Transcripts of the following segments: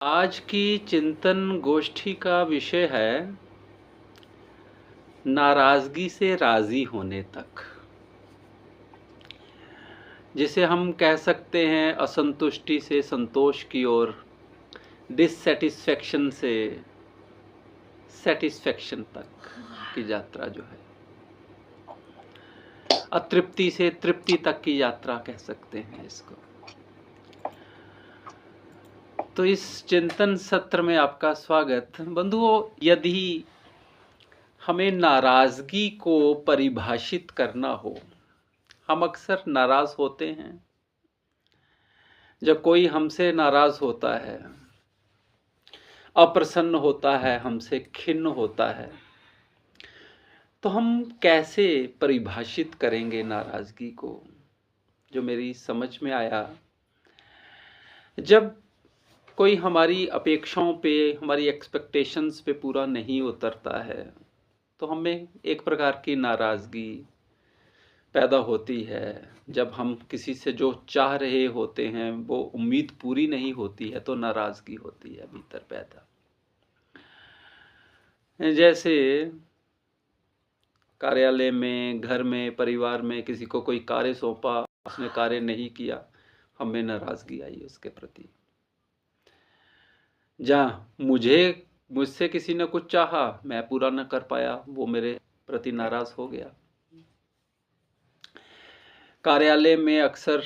आज की चिंतन गोष्ठी का विषय है नाराजगी से राजी होने तक, जिसे हम कह सकते हैं असंतुष्टि से संतोष की ओर, डिससेटिस्फैक्शन से सेटिस्फैक्शन तक की यात्रा जो है, अतृप्ति से तृप्ति तक की यात्रा कह सकते हैं इसको। तो इस चिंतन सत्र में आपका स्वागत। बंधुओं, यदि हमें नाराजगी को परिभाषित करना हो, हम अक्सर नाराज होते हैं। जब कोई हमसे नाराज होता है, अप्रसन्न होता है, हमसे खिन्न होता है, तो हम कैसे परिभाषित करेंगे नाराजगी को? जो मेरी समझ में आया, जब कोई हमारी अपेक्षाओं पे, हमारी एक्सपेक्टेशंस पे पूरा नहीं उतरता है, तो हमें एक प्रकार की नाराजगी पैदा होती है। जब हम किसी से जो चाह रहे होते हैं वो उम्मीद पूरी नहीं होती है, तो नाराजगी होती है भीतर पैदा। जैसे कार्यालय में, घर में, परिवार में किसी को कोई कार्य सौंपा, उसने कार्य नहीं किया, हमें नाराजगी आई उसके प्रति। जहाँ मुझसे किसी ने कुछ चाहा, मैं पूरा न कर पाया, वो मेरे प्रति नाराज हो गया। कार्यालय में अक्सर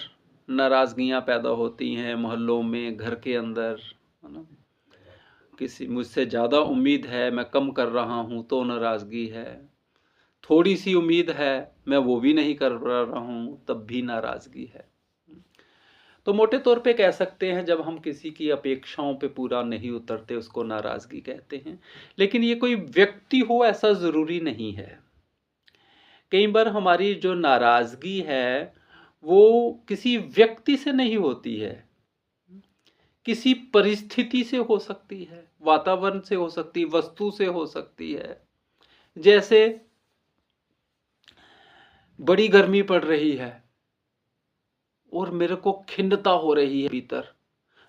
नाराजगियां पैदा होती हैं, मोहल्लों में, घर के अंदर, है ना। किसी मुझसे ज़्यादा उम्मीद है, मैं कम कर रहा हूँ तो नाराज़गी है। थोड़ी सी उम्मीद है, मैं वो भी नहीं कर रहा हूँ, तब भी नाराज़गी है। तो मोटे तौर पे कह सकते हैं, जब हम किसी की अपेक्षाओं पे पूरा नहीं उतरते, उसको नाराज़गी कहते हैं। लेकिन ये कोई व्यक्ति हो ऐसा ज़रूरी नहीं है। कई बार हमारी जो नाराज़गी है वो किसी व्यक्ति से नहीं होती है, किसी परिस्थिति से हो सकती है, वातावरण से हो सकती है, वस्तु से हो सकती है। जैसे बड़ी गर्मी पड़ रही है और मेरे को खिन्नता हो रही है, भीतर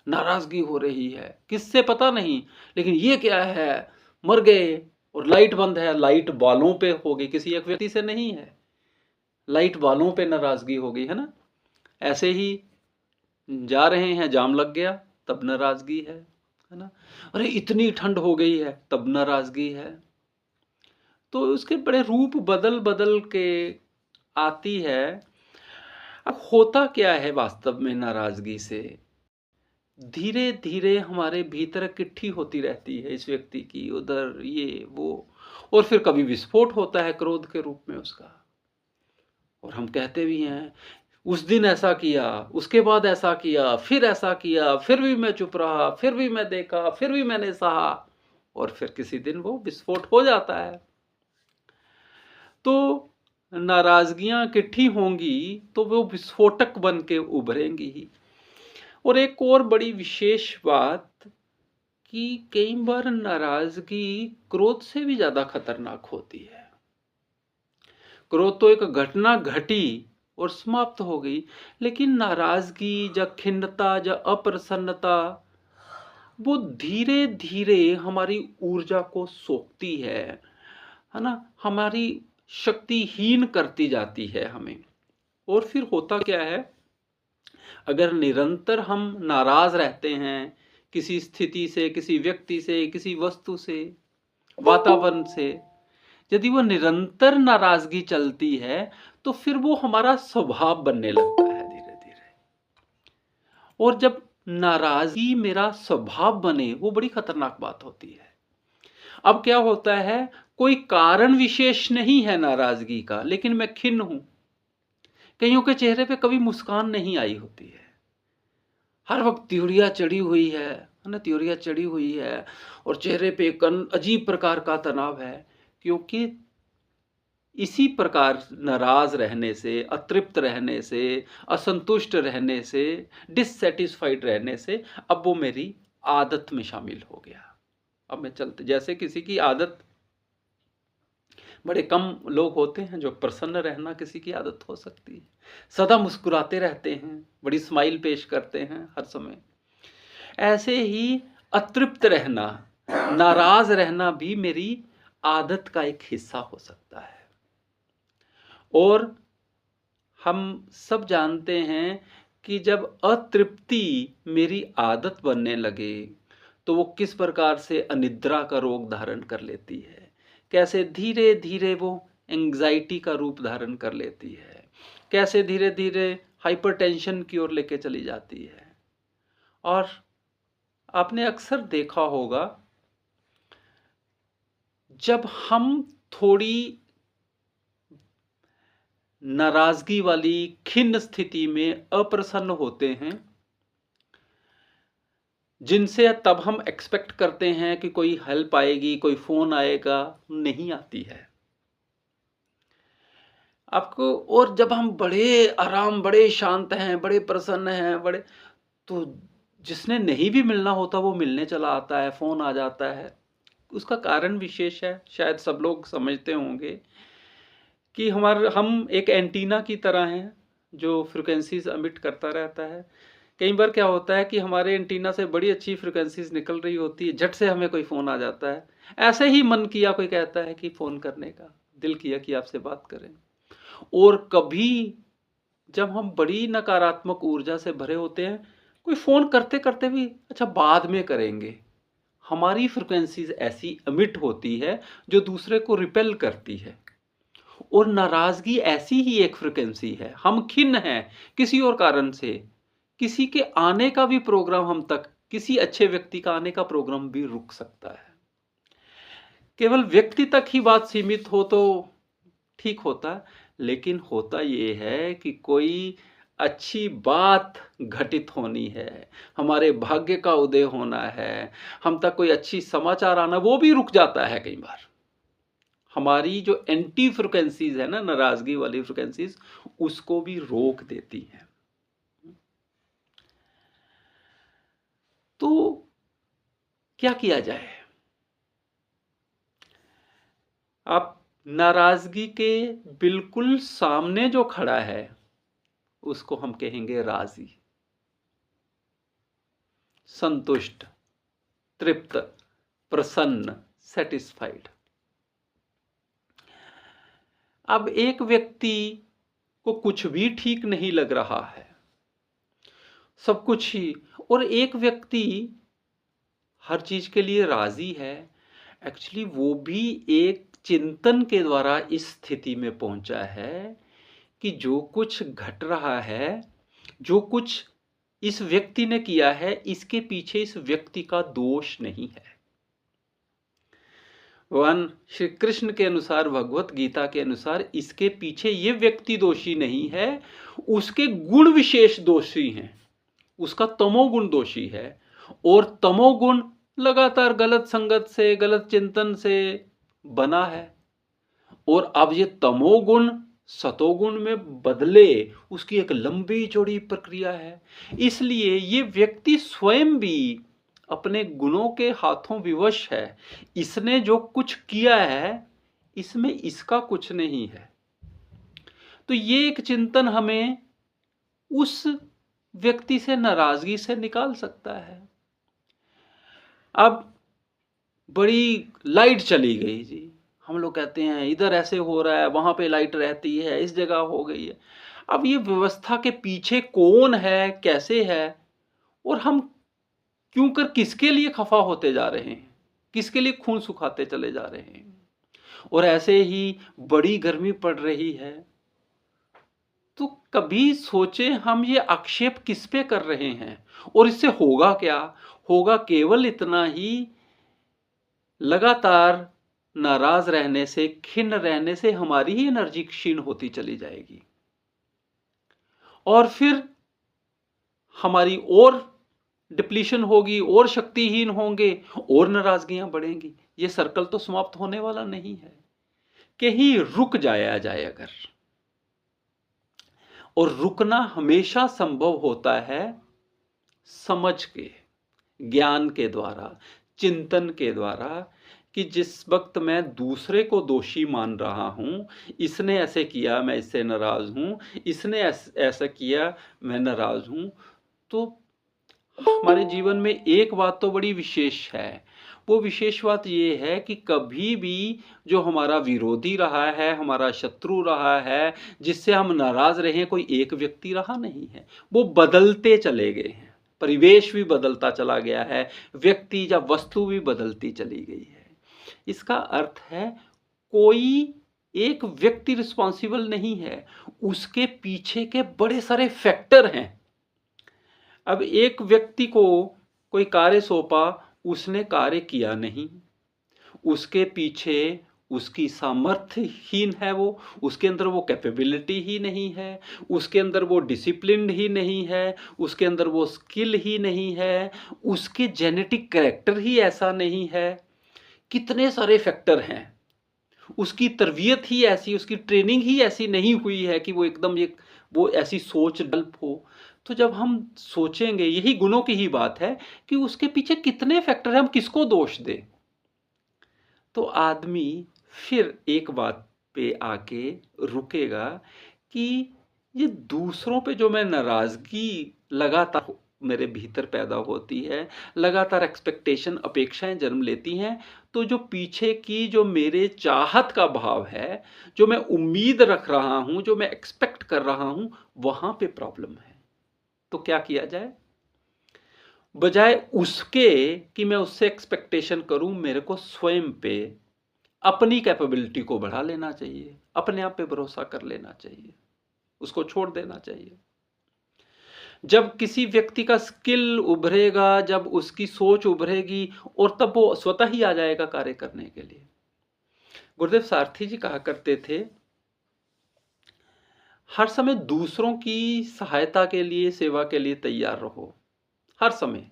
नाराजगी हो रही है, किससे पता नहीं, लेकिन ये क्या है, मर गए और लाइट बंद है, लाइट वालों पे हो गई, किसी एक व्यक्ति से नहीं है, लाइट वालों पे नाराजगी हो गई, है ना। ऐसे ही जा रहे हैं, जाम लग गया, तब नाराजगी है ना। अरे इतनी ठंड हो गई है, तब नाराजगी है। तो उसके बड़े रूप बदल बदल के आती है। अब होता क्या है वास्तव में नाराजगी से? धीरे धीरे हमारे भीतर इकट्ठी होती रहती है इस व्यक्ति की, उधर ये वो, और फिर कभी विस्फोट होता है क्रोध के रूप में उसका। और हम कहते भी हैं, उस दिन ऐसा किया, उसके बाद ऐसा किया, फिर ऐसा किया, फिर भी मैं चुप रहा, फिर भी मैं देखा, फिर भी मैंने सहा, और फिर किसी दिन वो विस्फोट हो जाता है। तो नाराजगियां इकट्ठी होंगी तो वो विस्फोटक बन के उभरेंगी ही। और एक और बड़ी विशेष बात कि कई बार नाराजगी क्रोध से भी ज्यादा खतरनाक होती है। क्रोध तो एक घटना घटी और समाप्त हो गई, लेकिन नाराजगी या खिन्नता या अप्रसन्नता वो धीरे धीरे हमारी ऊर्जा को सोखती है ना, हमारी शक्तिहीन करती जाती है हमें। और फिर होता क्या है, अगर निरंतर हम नाराज रहते हैं किसी स्थिति से, किसी व्यक्ति से, किसी वस्तु से, वातावरण से, यदि वो निरंतर नाराजगी चलती है तो फिर वो हमारा स्वभाव बनने लगता है धीरे धीरे। और जब नाराजगी मेरा स्वभाव बने, वो बड़ी खतरनाक बात होती है। अब क्या होता है, कोई कारण विशेष नहीं है नाराजगी का, लेकिन मैं खिन्न हूं। कईयों के चेहरे पे कभी मुस्कान नहीं आई होती है, हर वक्त त्योरिया चढ़ी हुई है ना, त्योरिया चढ़ी हुई है, और चेहरे पे एक अजीब प्रकार का तनाव है। क्योंकि इसी प्रकार नाराज रहने से, अतृप्त रहने से, असंतुष्ट रहने से, डिससेटिस्फाइड रहने से अब वो मेरी आदत में शामिल हो गया। अब मैं चलते, जैसे किसी की आदत, बड़े कम लोग होते हैं जो प्रसन्न रहना किसी की आदत हो सकती है, सदा मुस्कुराते रहते हैं, बड़ी स्माइल पेश करते हैं हर समय। ऐसे ही अतृप्त रहना, नाराज रहना भी मेरी आदत का एक हिस्सा हो सकता है। और हम सब जानते हैं कि जब अतृप्ति मेरी आदत बनने लगे तो वो किस प्रकार से अनिद्रा का रोग धारण कर लेती है, कैसे धीरे धीरे वो एंग्जाइटी का रूप धारण कर लेती है, कैसे धीरे धीरे हाइपरटेंशन की ओर लेके चली जाती है। और आपने अक्सर देखा होगा, जब हम थोड़ी नाराजगी वाली खिन्न स्थिति में अप्रसन्न होते हैं, जिनसे तब हम एक्सपेक्ट करते हैं कि कोई हेल्प आएगी, कोई फोन आएगा, नहीं आती है आपको। और जब हम बड़े आराम, बड़े शांत हैं, बड़े प्रसन्न हैं, बड़े, तो जिसने नहीं भी मिलना होता वो मिलने चला आता है, फोन आ जाता है। उसका कारण विशेष है, शायद सब लोग समझते होंगे कि हम एक एंटीना की तरह हैं जो फ्रिक्वेंसीज एमिट करता रहता है। कई बार क्या होता है कि हमारे एंटीना से बड़ी अच्छी फ्रिक्वेंसीज निकल रही होती है, झट से हमें कोई फ़ोन आ जाता है। ऐसे ही मन किया, कोई कहता है कि फ़ोन करने का, दिल किया कि आपसे बात करें। और कभी जब हम बड़ी नकारात्मक ऊर्जा से भरे होते हैं, कोई फ़ोन करते करते भी अच्छा बाद में करेंगे, हमारी फ्रिक्वेंसीज ऐसी एमिट होती है जो दूसरे को रिपेल करती है। और नाराजगी ऐसी ही एक फ्रिक्वेंसी है। हम खिन्न हैं किसी और कारण से, किसी के आने का भी प्रोग्राम हम तक, किसी अच्छे व्यक्ति का आने का प्रोग्राम भी रुक सकता है। केवल व्यक्ति तक ही बात सीमित हो तो ठीक होता, लेकिन होता ये है कि कोई अच्छी बात घटित होनी है, हमारे भाग्य का उदय होना है, हम तक कोई अच्छी समाचार आना, वो भी रुक जाता है कई बार। हमारी जो एंटी फ्रिक्वेंसीज है ना, नाराजगी वाली फ्रिक्वेंसीज, उसको भी रोक देती हैं। तो क्या किया जाए? आप नाराजगी के बिल्कुल सामने जो खड़ा है उसको हम कहेंगे राजी, संतुष्ट, तृप्त, प्रसन्न, सेटिस्फाइड। अब एक व्यक्ति को कुछ भी ठीक नहीं लग रहा है, सब कुछ ही, और एक व्यक्ति हर चीज के लिए राजी है, एक्चुअली वो भी एक चिंतन के द्वारा इस स्थिति में पहुंचा है कि जो कुछ घट रहा है, जो कुछ इस व्यक्ति ने किया है, इसके पीछे इस व्यक्ति का दोष नहीं है। भगवान श्री कृष्ण के अनुसार, भगवत गीता के अनुसार, इसके पीछे ये व्यक्ति दोषी नहीं है, उसके गुण विशेष दोषी हैं, उसका तमोगुण दोषी है। और तमोगुण लगातार गलत संगत से, गलत चिंतन से बना है, और अब ये तमोगुण सतोगुण में बदले, उसकी एक लंबी चौड़ी प्रक्रिया है। इसलिए ये व्यक्ति स्वयं भी अपने गुणों के हाथों विवश है। इसने जो कुछ किया है इसमें इसका कुछ नहीं है। तो ये एक चिंतन हमें उस व्यक्ति से नाराजगी से निकाल सकता है। अब बड़ी लाइट चली गई जी, हम लोग कहते हैं इधर ऐसे हो रहा है, वहां पे लाइट रहती है, इस जगह हो गई है। अब ये व्यवस्था के पीछे कौन है, कैसे है, और हम क्यों कर किसके लिए खफा होते जा रहे हैं, किसके लिए खून सुखाते चले जा रहे हैं। और ऐसे ही बड़ी गर्मी पड़ रही है, तो कभी सोचे हम ये आक्षेप किस पे कर रहे हैं, और इससे होगा क्या? होगा केवल इतना ही, लगातार नाराज रहने से, खिन्न रहने से हमारी ही एनर्जी क्षीण होती चली जाएगी, और फिर हमारी और डिप्लीशन होगी, और शक्तिहीन होंगे, और नाराजगियां बढ़ेंगी। ये सर्कल तो समाप्त होने वाला नहीं है। कहीं रुक जाया जाए अगर, और रुकना हमेशा संभव होता है समझ के, ज्ञान के द्वारा, चिंतन के द्वारा, कि जिस वक्त मैं दूसरे को दोषी मान रहा हूं, इसने ऐसे किया मैं इससे नाराज हूं, इसने ऐसा किया मैं नाराज हूं, तो हमारे जीवन में एक बात तो बड़ी विशेष है। वो विशेष बात ये है कि कभी भी जो हमारा विरोधी रहा है, हमारा शत्रु रहा है, जिससे हम नाराज़ रहे हैं, कोई एक व्यक्ति रहा नहीं है। वो बदलते चले गए हैं। परिवेश भी बदलता चला गया है, व्यक्ति या वस्तु भी बदलती चली गई है। इसका अर्थ है कोई एक व्यक्ति रिस्पॉन्सिबल नहीं है, उसके पीछे के बड़े सारे फैक्टर हैं। अब एक व्यक्ति को कोई कार्य सौंपा, उसने कार्य किया नहीं, उसके पीछे उसकी सामर्थ्यहीन है वो, उसके अंदर वो कैपेबिलिटी ही नहीं है, उसके अंदर वो डिसिप्लिन्ड ही नहीं है, उसके अंदर वो स्किल ही नहीं है, उसके जेनेटिक कैरेक्टर ही ऐसा नहीं है। कितने सारे फैक्टर हैं। उसकी तरबियत ही ऐसी, उसकी ट्रेनिंग ही ऐसी नहीं हुई है कि वो एकदम एक वो ऐसी सोच डेवलप हो। तो जब हम सोचेंगे, यही गुणों की ही बात है कि उसके पीछे कितने फैक्टर हैं, हम किसको दोष दें। तो आदमी फिर एक बात पे आके रुकेगा कि ये दूसरों पे जो मैं नाराज़गी लगातार मेरे भीतर पैदा होती है, लगातार एक्सपेक्टेशन अपेक्षाएं जन्म लेती हैं, तो जो पीछे की जो मेरे चाहत का भाव है, जो मैं उम्मीद रख रहा हूं, जो मैं एक्सपेक्ट कर रहा हूं, वहां पे प्रॉब्लम है। तो क्या किया जाए? बजाय उसके कि मैं उससे एक्सपेक्टेशन करूं, मेरे को स्वयं पे अपनी कैपेबिलिटी को बढ़ा लेना चाहिए, अपने आप पे भरोसा कर लेना चाहिए, उसको छोड़ देना चाहिए। जब किसी व्यक्ति का स्किल उभरेगा, जब उसकी सोच उभरेगी, और तब वो स्वतः ही आ जाएगा कार्य करने के लिए। गुरुदेव सारथी जी कहा करते थे, हर समय दूसरों की सहायता के लिए, सेवा के लिए तैयार रहो। हर समय,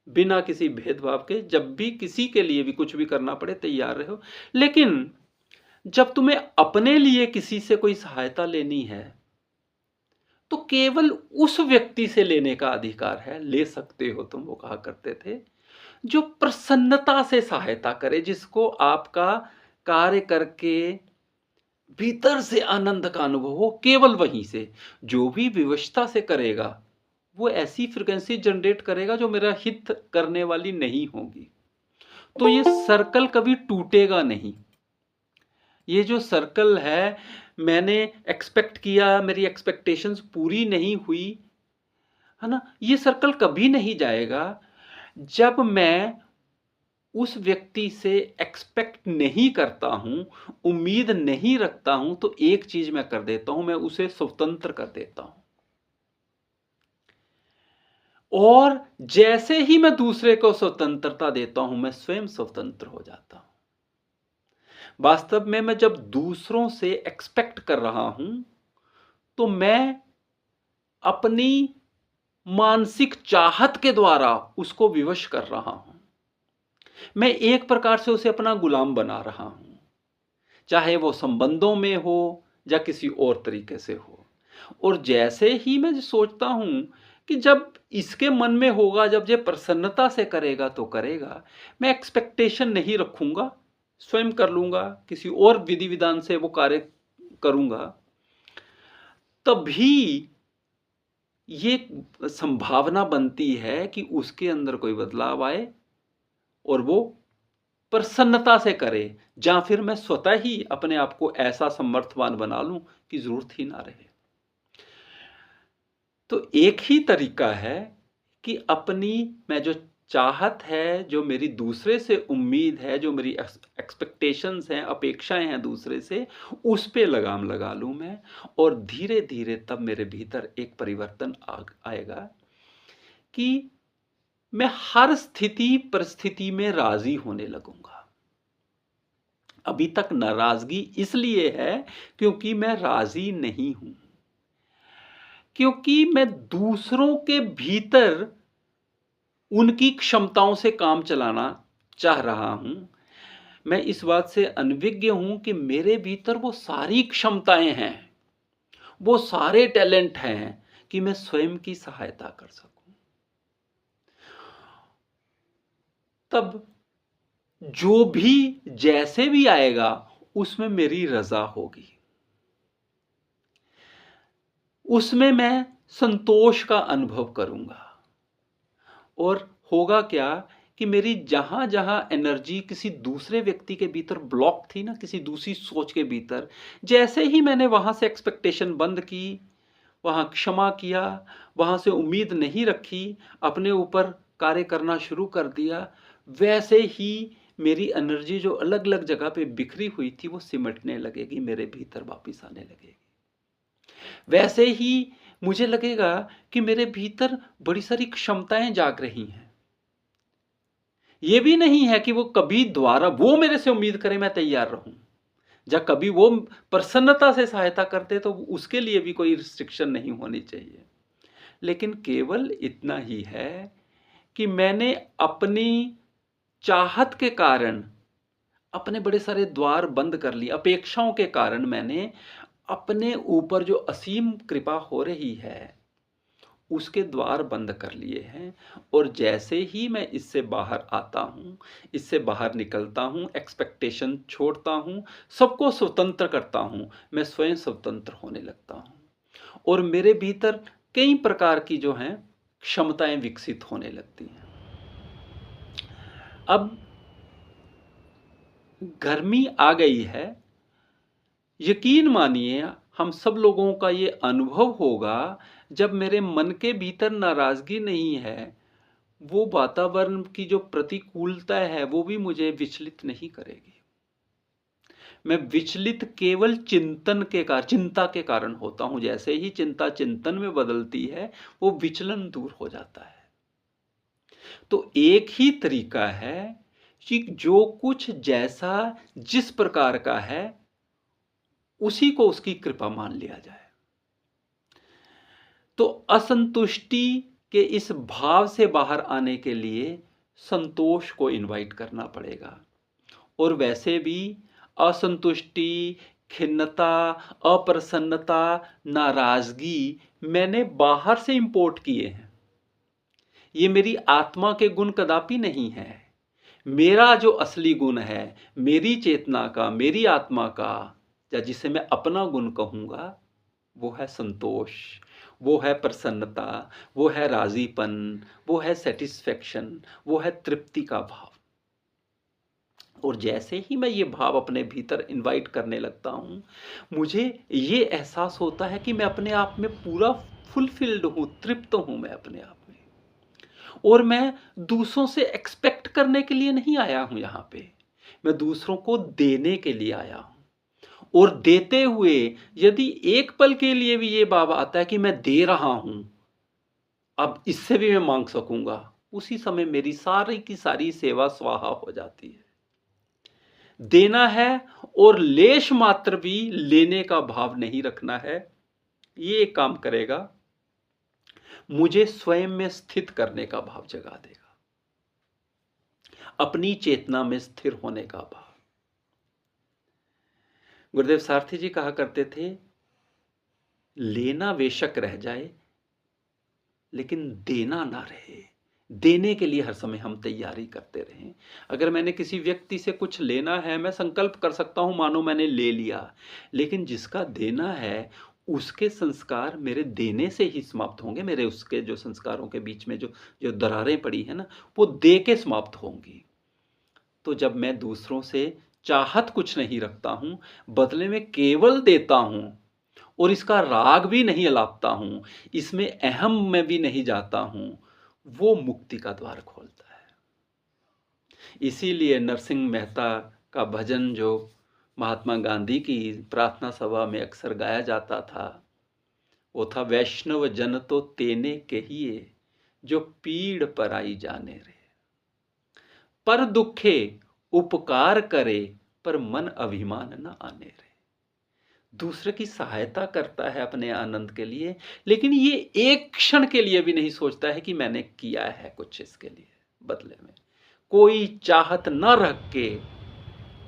बिना किसी भेदभाव के, जब भी किसी के लिए भी कुछ भी करना पड़े, तैयार रहो। लेकिन जब तुम्हें अपने लिए किसी से कोई सहायता लेनी है, तो केवल उस व्यक्ति से लेने का अधिकार है, ले सकते हो तुम, वो कहा करते थे, जो प्रसन्नता से सहायता करे, जिसको आपका कार्य करके भीतर से आनंद का अनुभव हो, केवल वहीं से। जो भी विवशता से करेगा, वो ऐसी फ्रीक्वेंसी जनरेट करेगा जो मेरा हित करने वाली नहीं होगी। तो ये सर्कल कभी टूटेगा नहीं। ये जो सर्कल है, मैंने एक्सपेक्ट किया, मेरी एक्सपेक्टेशंस पूरी नहीं हुई, है ना, ये सर्कल कभी नहीं जाएगा। जब मैं उस व्यक्ति से एक्सपेक्ट नहीं करता हूं, उम्मीद नहीं रखता हूं, तो एक चीज मैं कर देता हूं, मैं उसे स्वतंत्र कर देता हूं। और जैसे ही मैं दूसरे को स्वतंत्रता देता हूं, मैं स्वयं स्वतंत्र हो जाता हूं। वास्तव में मैं जब दूसरों से एक्सपेक्ट कर रहा हूं, तो मैं अपनी मानसिक चाहत के द्वारा उसको विवश कर रहा हूं। मैं एक प्रकार से उसे अपना गुलाम बना रहा हूं, चाहे वो संबंधों में हो या किसी और तरीके से हो। और जैसे ही मैं सोचता हूं कि जब इसके मन में होगा, जब ये प्रसन्नता से करेगा तो करेगा, मैं एक्सपेक्टेशन नहीं रखूंगा, स्वयं कर लूंगा, किसी और विधि विधान से वो कार्य करूंगा, तभी ये संभावना बनती है कि उसके अंदर कोई बदलाव आए और वो प्रसन्नता से करे, या फिर मैं स्वतः ही अपने आप को ऐसा समर्थवान बना लूं कि जरूरत ही ना रहे। तो एक ही तरीका है कि अपनी मैं जो चाहत है, जो मेरी दूसरे से उम्मीद है, जो मेरी एक्सपेक्टेशंस हैं, अपेक्षाएं हैं दूसरे से, उस पे लगाम लगा लूं मैं, और धीरे धीरे तब मेरे भीतर एक परिवर्तन आएगा कि मैं हर स्थिति परिस्थिति में राजी होने लगूंगा। अभी तक नाराजगी इसलिए है क्योंकि मैं राजी नहीं हूं, क्योंकि मैं दूसरों के भीतर उनकी क्षमताओं से काम चलाना चाह रहा हूं। मैं इस बात से अनभिज्ञ हूं कि मेरे भीतर वो सारी क्षमताएं हैं, वो सारे टैलेंट हैं कि मैं स्वयं की सहायता कर सकूं। तब जो भी जैसे भी आएगा, उसमें मेरी रजा होगी, उसमें मैं संतोष का अनुभव करूंगा। और होगा क्या कि मेरी जहां जहां एनर्जी किसी दूसरे व्यक्ति के भीतर ब्लॉक थी ना, किसी दूसरी सोच के भीतर, जैसे ही मैंने वहां से एक्सपेक्टेशन बंद की, वहां क्षमा किया, वहां से उम्मीद नहीं रखी, अपने ऊपर कार्य करना शुरू कर दिया, वैसे ही मेरी एनर्जी जो अलग अलग जगह पे बिखरी हुई थी वो सिमटने लगेगी, मेरे भीतर वापस आने लगेगी। वैसे ही मुझे लगेगा कि मेरे भीतर बड़ी सारी क्षमताएं जाग रही हैं। ये भी नहीं है कि वो कभी द्वारा वो मेरे से उम्मीद करे मैं तैयार रहूं, या कभी वो प्रसन्नता से सहायता करते तो उसके लिए भी कोई रिस्ट्रिक्शन नहीं होनी चाहिए। लेकिन केवल इतना ही है कि मैंने अपनी चाहत के कारण अपने बड़े सारे द्वार बंद कर लिए, अपेक्षाओं के कारण मैंने अपने ऊपर जो असीम कृपा हो रही है उसके द्वार बंद कर लिए हैं। और जैसे ही मैं इससे बाहर आता हूँ, इससे बाहर निकलता हूँ, एक्सपेक्टेशन छोड़ता हूँ, सबको स्वतंत्र करता हूँ, मैं स्वयं स्वतंत्र होने लगता हूँ और मेरे भीतर कई प्रकार की जो हैं क्षमताएं विकसित होने लगती हैं। अब गर्मी आ गई है, यकीन मानिए हम सब लोगों का ये अनुभव होगा, जब मेरे मन के भीतर नाराजगी नहीं है, वो वातावरण की जो प्रतिकूलता है वो भी मुझे विचलित नहीं करेगी। मैं विचलित केवल चिंता के कारण होता हूं। जैसे ही चिंता चिंतन में बदलती है वो विचलन दूर हो जाता है। तो एक ही तरीका है कि जो कुछ जैसा जिस प्रकार का है उसी को उसकी कृपा मान लिया जाए। तो असंतुष्टि के इस भाव से बाहर आने के लिए संतोष को इनवाइट करना पड़ेगा। और वैसे भी असंतुष्टि, खिन्नता, अप्रसन्नता, नाराजगी मैंने बाहर से इंपोर्ट किए हैं। ये मेरी आत्मा के गुण कदापि नहीं है। मेरा जो असली गुण है, मेरी चेतना का, मेरी आत्मा का, या जिसे मैं अपना गुण कहूंगा, वो है संतोष, वो है प्रसन्नता, वो है राजीपन, वो है सेटिस्फेक्शन, वो है तृप्ति का भाव। और जैसे ही मैं ये भाव अपने भीतर इनवाइट करने लगता हूं, मुझे ये एहसास होता है कि मैं अपने आप में पूरा फुलफिल्ड हूं, तृप्त हूं मैं अपने आप में। और मैं दूसरों से एक्सपेक्ट करने के लिए नहीं आया हूं यहां पे, मैं दूसरों को देने के लिए आया हूं। और देते हुए यदि एक पल के लिए भी ये भाव आता है कि मैं दे रहा हूं, अब इससे भी मैं मांग सकूंगा, उसी समय मेरी सारी की सारी सेवा स्वाहा हो जाती है। देना है और लेश मात्र भी लेने का भाव नहीं रखना है, ये एक काम करेगा, मुझे स्वयं में स्थित करने का भाव जगा देगा, अपनी चेतना में स्थिर होने का भाव। गुरुदेव सारथी जी कहा करते थे, लेना बेशक रह जाए लेकिन देना ना रहे। देने के लिए हर समय हम तैयारी करते रहें। अगर मैंने किसी व्यक्ति से कुछ लेना है, मैं संकल्प कर सकता हूं मानो मैंने ले लिया, लेकिन जिसका देना है उसके संस्कार मेरे देने से ही समाप्त होंगे। मेरे उसके जो संस्कारों के बीच में जो जो दरारें पड़ी है ना, वो दे के समाप्त होंगी। तो जब मैं दूसरों से चाहत कुछ नहीं रखता हूं, बदले में केवल देता हूं और इसका राग भी नहीं अलापता हूं, इसमें अहम में भी नहीं जाता हूं, वो मुक्ति का द्वार खोलता है। इसीलिए नरसिंह मेहता का भजन जो महात्मा गांधी की प्रार्थना सभा में अक्सर गाया जाता था, वो था, वैष्णव जन तो तेने कहिए जो पीड़ पराई जाने रे, पर दुखे उपकार करे पर मन अभिमान न आने रे। दूसरे की सहायता करता है अपने आनंद के लिए, लेकिन ये एक क्षण के लिए भी नहीं सोचता है कि मैंने किया है कुछ इसके लिए बदले में। कोई चाहत ना रख के,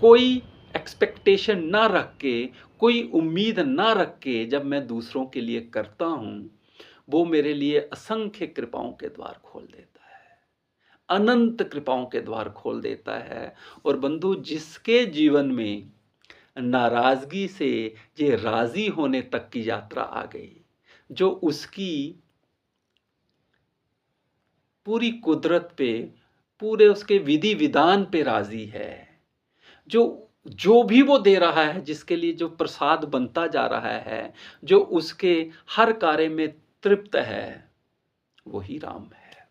कोई एक्सपेक्टेशन ना रख के, कोई उम्मीद ना रख के जब मैं दूसरों के लिए करता हूं, वो मेरे लिए असंख्य कृपाओं के द्वार खोल देता है, अनंत कृपाओं के द्वार खोल देता है। और बंधु, जिसके जीवन में नाराजगी से ये राजी होने तक की यात्रा आ गई, जो उसकी पूरी कुदरत पे, पूरे उसके विधि विधान पे राजी है। जो जो भी वो दे रहा है, जिसके लिए जो प्रसाद बनता जा रहा है, जो उसके हर कार्य में तृप्त है, वही राम है।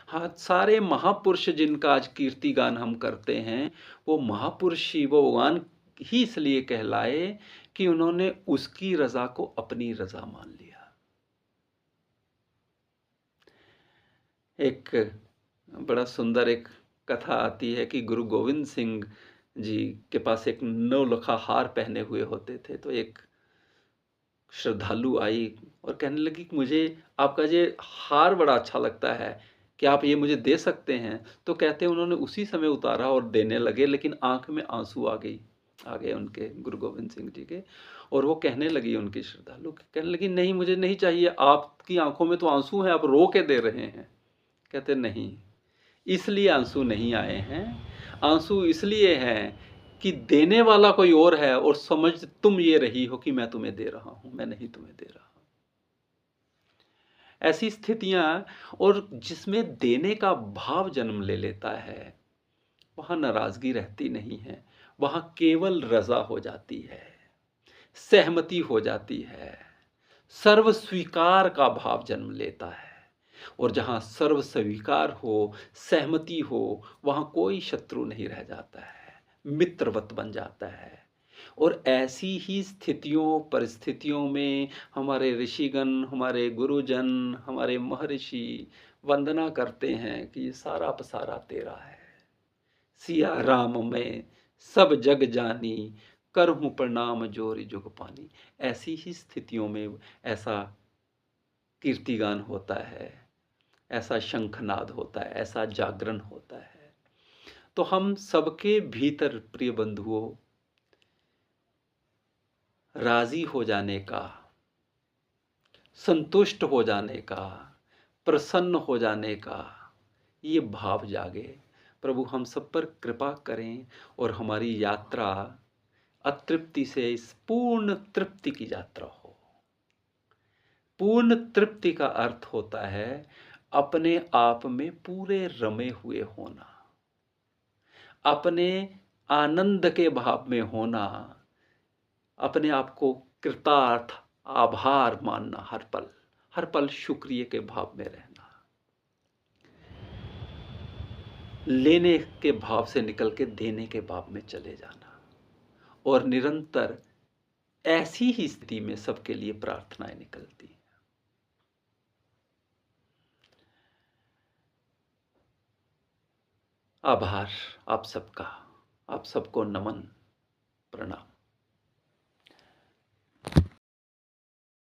हाँ, सारे महापुरुष जिनका आज कीर्तिगान हम करते हैं, वो महापुरुष ही, वो भगवान ही इसलिए कहलाए कि उन्होंने उसकी रजा को अपनी रजा मान लिया। एक बड़ा सुंदर एक कथा आती है कि गुरु गोविंद सिंह जी के पास एक नौलखा हार पहने हुए होते थे। तो एक श्रद्धालु आई और कहने लगी कि मुझे आपका ये हार बड़ा अच्छा लगता है, क्या आप ये मुझे दे सकते हैं? तो कहते हैं उन्होंने उसी समय उतारा और देने लगे, लेकिन आंख में आंसू आ गए उनके, गुरु गोविंद सिंह जी के। और वो कहने लगी, उनकी श्रद्धालु कहने लगी, नहीं मुझे नहीं चाहिए, आपकी आंखों में तो आंसू हैं, आप रो के दे रहे हैं। कहते नहीं, इसलिए आंसू नहीं आए हैं, आंसू इसलिए हैं कि देने वाला कोई और है और समझ तुम ये रही हो कि मैं तुम्हें दे रहा हूं, मैं नहीं तुम्हें दे रहा। ऐसी स्थितियां, और जिसमें देने का भाव जन्म ले लेता है, वहां नाराजगी रहती नहीं है, वहां केवल रजा हो जाती है, सहमति हो जाती है, सर्व स्वीकार का भाव जन्म लेता है। और जहां सर्व स्वीकार हो, सहमति हो, वहां कोई शत्रु नहीं रह जाता है, मित्रवत बन जाता है। और ऐसी ही स्थितियों परिस्थितियों में हमारे ऋषिगण, हमारे गुरुजन, हमारे महर्षि वंदना करते हैं कि ये सारा पसारा तेरा है, सिया राम में सब जग जानी, करहूं प्रणाम जोरि जुग पानी। ऐसी ही स्थितियों में ऐसा कीर्तिगान होता है, ऐसा शंखनाद होता है, ऐसा जागरण होता है। तो हम सबके भीतर, प्रिय बंधुओं, राजी हो जाने का, संतुष्ट हो जाने का, प्रसन्न हो जाने का ये भाव जागे। प्रभु हम सब पर कृपा करें और हमारी यात्रा अतृप्ति से इस पूर्ण तृप्ति की यात्रा हो। पूर्ण तृप्ति का अर्थ होता है अपने आप में पूरे रमे हुए होना, अपने आनंद के भाव में होना, अपने आप को कृतार्थ, आभार मानना, हर पल शुक्रिया के भाव में रहना, लेने के भाव से निकल के देने के भाव में चले जाना, और निरंतर ऐसी ही स्थिति में सबके लिए प्रार्थनाएं निकलती हैं। आभार आप सबका, आप सबको नमन, प्रणाम।